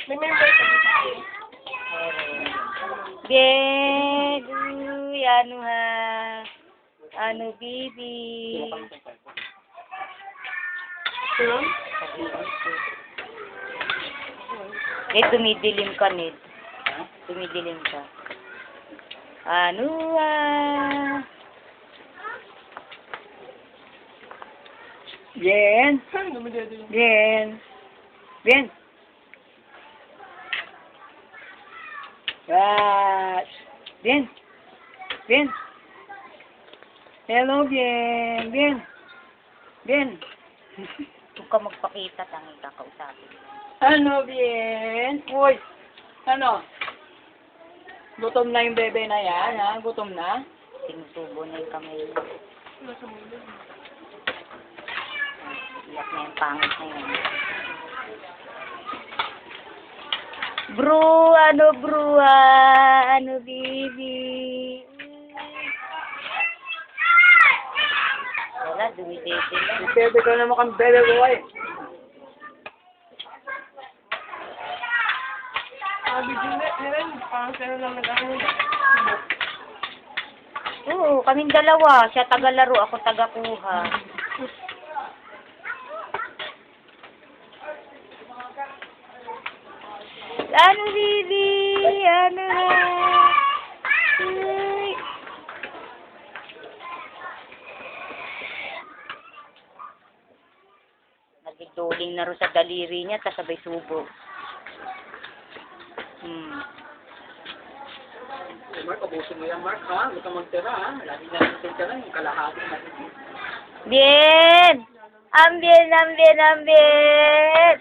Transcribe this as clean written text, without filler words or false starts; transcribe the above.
May member ka dito. Bien, uy, ano ha? Ano, bibi? Hello? Tumidilim ka, Ned. Tumidilim ka. Ano ah? Bien. Saan dumadede yun? Bien. Bien. Bien. Bien. Hello, Bien. Bien. Bien. Huwag ka magpakita, tanging kakausapin. Ano, Bien? Uy. Ano? Gutom na yung bebe na yan, ha? Gutom na? Tinutubo na yung kamay. Nasa mundo. Iyak na yung pangit na yun. Bro, ano bro, ano bibi? Wala, dumidete lang. Bebe ka naman kang bebe ko eh. Sabi din rin, parang sila lang nag-ano. Oo, kaming dalawa. Siya taga-laro, ako taga-kuha. Ano, bibi? Ano na? Uy. Nagduling na rin sa daliri niya, tas sabay subo. Mark, abusin mo yan, Mark, ha? Huwag kang magtira, ha? Lagi natin ka lang, yung kalahati natin. Bien! Ambien, ambien, ambien!